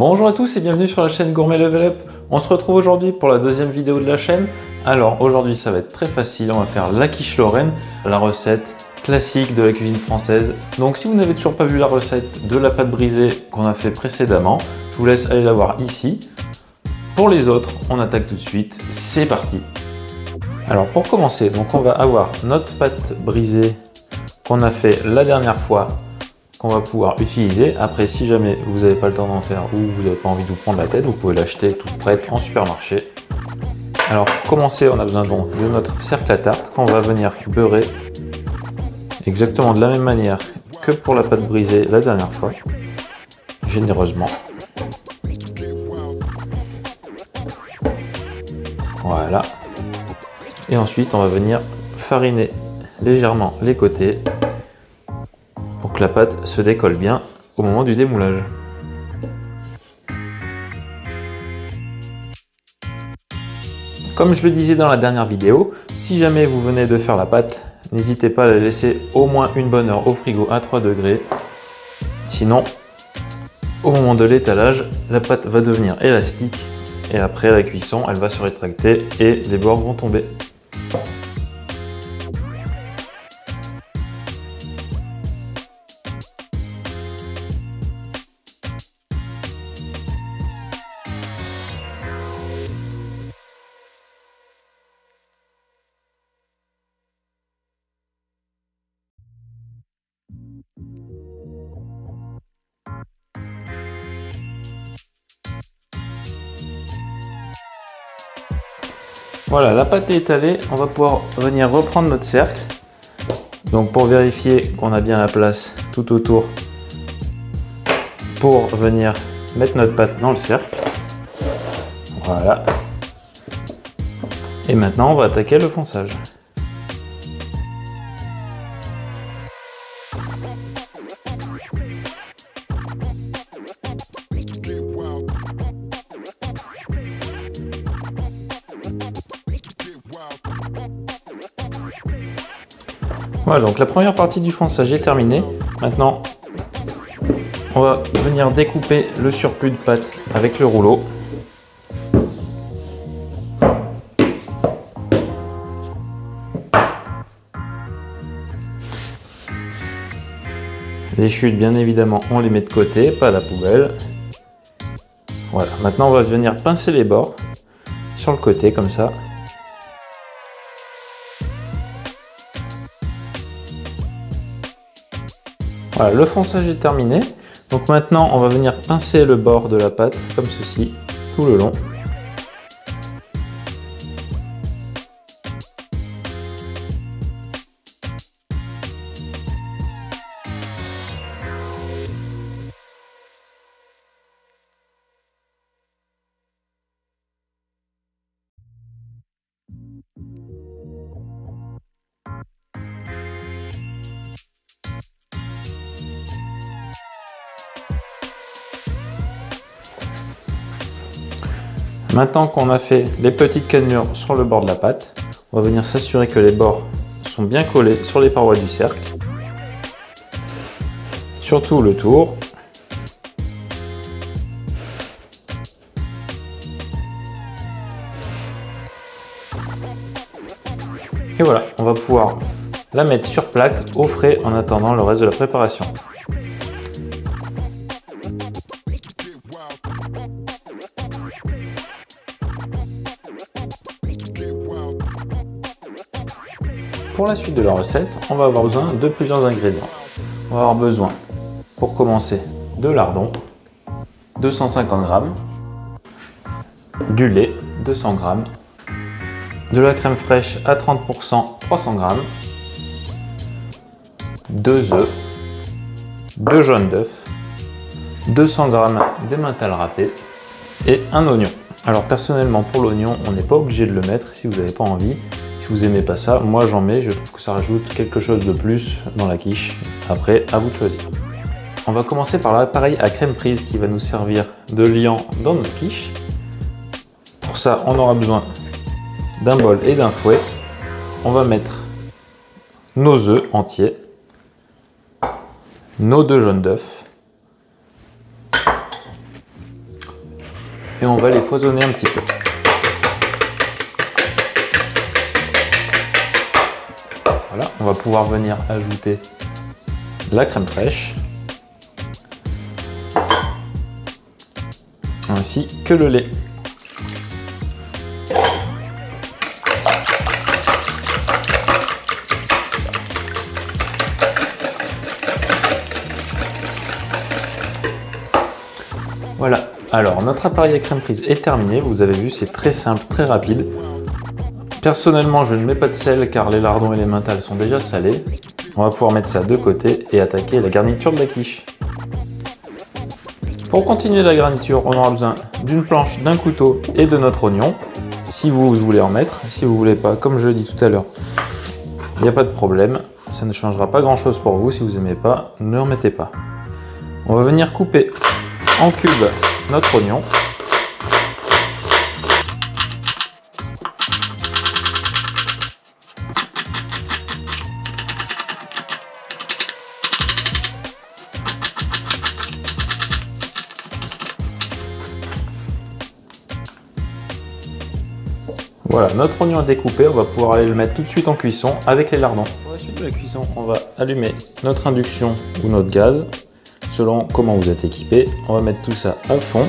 Bonjour à tous et bienvenue sur la chaîne Gourmet Level Up. On se retrouve aujourd'hui pour la deuxième vidéo de la chaîne. Alors aujourd'hui ça va être très facile, on va faire la quiche Lorraine, la recette classique de la cuisine française. Donc si vous n'avez toujours pas vu la recette de la pâte brisée qu'on a fait précédemment, je vous laisse aller la voir ici. Pour les autres, on attaque tout de suite, c'est parti. Alors pour commencer, donc on va avoir notre pâte brisée qu'on a fait la dernière fois, qu'on va pouvoir utiliser. Après, si jamais vous n'avez pas le temps d'en faire ou vous n'avez pas envie de vous prendre la tête, vous pouvez l'acheter toute prête en supermarché. Alors pour commencer, on a besoin donc de notre cercle à tarte qu'on va venir beurrer exactement de la même manière que pour la pâte brisée la dernière fois, généreusement. Voilà. Et ensuite, on va venir fariner légèrement les côtés pour que la pâte se décolle bien au moment du démoulage. Comme je le disais dans la dernière vidéo, si jamais vous venez de faire la pâte, n'hésitez pas à la laisser au moins une bonne heure au frigo à 3 degrés. Sinon, au moment de l'étalage, la pâte va devenir élastique et après la cuisson, elle va se rétracter et les bords vont tomber. Voilà, la pâte est étalée, on va pouvoir venir reprendre notre cercle. Donc pour vérifier qu'on a bien la place tout autour pour venir mettre notre pâte dans le cercle. Voilà. Et maintenant on va attaquer le fonçage. Voilà, donc la première partie du fonçage est terminée. Maintenant, on va venir découper le surplus de pâte avec le rouleau. Les chutes, bien évidemment, on les met de côté, pas à la poubelle. Voilà, maintenant on va venir pincer les bords sur le côté comme ça. Voilà, le fonçage est terminé. Donc maintenant, on va venir pincer le bord de la pâte comme ceci, tout le long. Maintenant qu'on a fait les petites cannelures sur le bord de la pâte, on va venir s'assurer que les bords sont bien collés sur les parois du cercle. Surtout le tour. Et voilà, on va pouvoir la mettre sur plaque au frais en attendant le reste de la préparation. Pour la suite de la recette, on va avoir besoin de plusieurs ingrédients. On va avoir besoin, pour commencer, de lardons, 250 g, du lait, 200 g, de la crème fraîche à 30%, 300 g, 2 œufs, 2 jaunes d'œufs, 200 g d'emmental râpé et un oignon. Alors personnellement, pour l'oignon, on n'est pas obligé de le mettre si vous n'avez pas envie. Si vous n'aimez pas ça, moi j'en mets, je trouve que ça rajoute quelque chose de plus dans la quiche. Après, à vous de choisir. On va commencer par l'appareil à crème prise qui va nous servir de liant dans notre quiche. Pour ça, on aura besoin d'un bol et d'un fouet. On va mettre nos œufs entiers, nos 2 jaunes d'œufs, et on va les foisonner un petit peu. Voilà, on va pouvoir venir ajouter la crème fraîche, ainsi que le lait. Voilà, alors notre appareil à crème prise est terminé, vous avez vu c'est très simple, très rapide. Personnellement je ne mets pas de sel car les lardons et les mentales sont déjà salés. On va pouvoir mettre ça de côté et attaquer la garniture de la quiche. Pour continuer la garniture, on aura besoin d'une planche, d'un couteau et de notre oignon. Si vous voulez en mettre, si vous ne voulez pas, comme je l'ai dit tout à l'heure, il n'y a pas de problème. Ça ne changera pas grand chose pour vous, si vous n'aimez pas, ne en mettez pas. On va venir couper en cubes notre oignon. Voilà, notre oignon est découpé, on va pouvoir aller le mettre tout de suite en cuisson avec les lardons. Pour la suite de la cuisson, on va allumer notre induction ou notre gaz, selon comment vous êtes équipé. On va mettre tout ça à fond,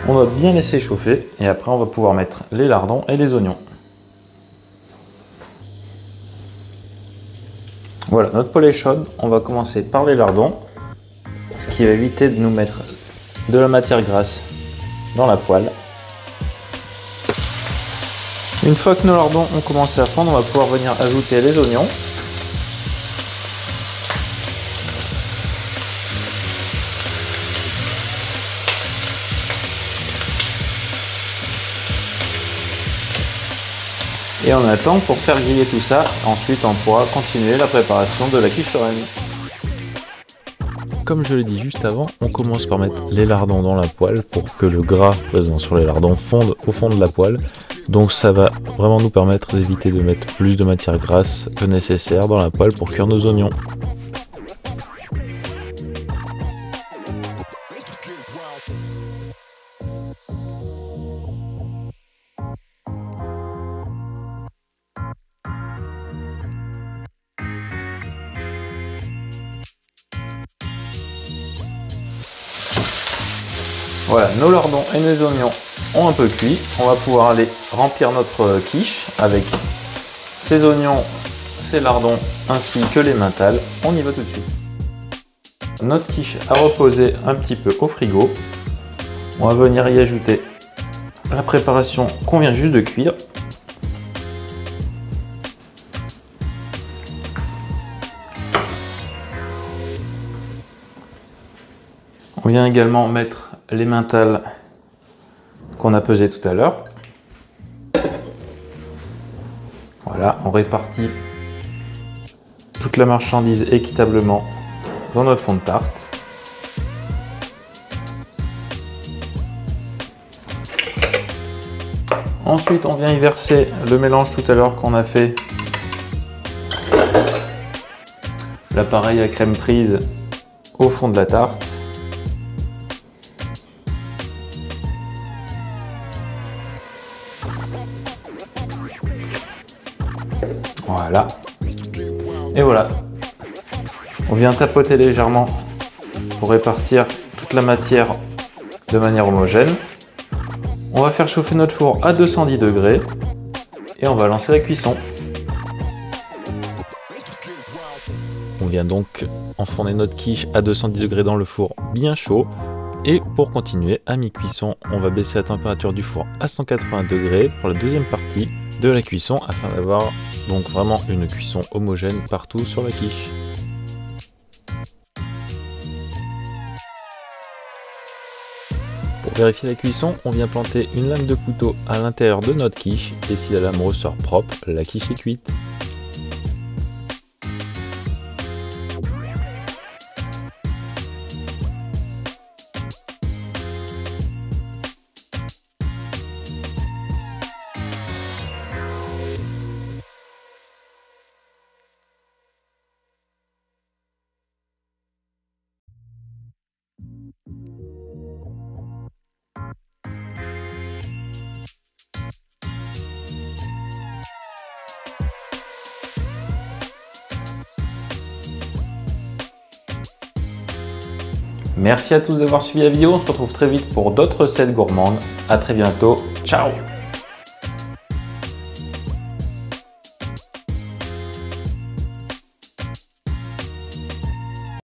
on va bien laisser chauffer et après on va pouvoir mettre les lardons et les oignons. Voilà, notre poêle est chaude, on va commencer par les lardons, ce qui va éviter de nous mettre de la matière grasse dans la poêle. Une fois que nos lardons ont commencé à fondre, on va pouvoir venir ajouter les oignons. Et on attend pour faire griller tout ça. Ensuite, on pourra continuer la préparation de la quiche Lorraine. Comme je l'ai dit juste avant, on commence par mettre les lardons dans la poêle pour que le gras présent sur les lardons fonde au fond de la poêle. Donc ça va vraiment nous permettre d'éviter de mettre plus de matière grasse que nécessaire dans la poêle pour cuire nos oignons. Voilà, nos lardons et nos oignons ont un peu cuit. On va pouvoir aller remplir notre quiche avec ces oignons, ces lardons ainsi que les mentales. On y va tout de suite. Notre quiche a reposé un petit peu au frigo. On va venir y ajouter la préparation qu'on vient juste de cuire. On vient également mettre les mentales qu'on a pesées tout à l'heure. Voilà, on répartit toute la marchandise équitablement dans notre fond de tarte. Ensuite, on vient y verser le mélange tout à l'heure qu'on a fait. L'appareil à crème prise au fond de la tarte. Voilà. Et voilà. On vient tapoter légèrement pour répartir toute la matière de manière homogène. On va faire chauffer notre four à 210 degrés et on va lancer la cuisson. On vient donc enfourner notre quiche à 210 degrés dans le four bien chaud. Et pour continuer à mi-cuisson, on va baisser la température du four à 180 degrés pour la deuxième partie de la cuisson afin d'avoir donc vraiment une cuisson homogène partout sur la quiche. Pour vérifier la cuisson, on vient planter une lame de couteau à l'intérieur de notre quiche et si la lame ressort propre, la quiche est cuite. Merci à tous d'avoir suivi la vidéo. On se retrouve très vite pour d'autres recettes gourmandes. À très bientôt. Ciao!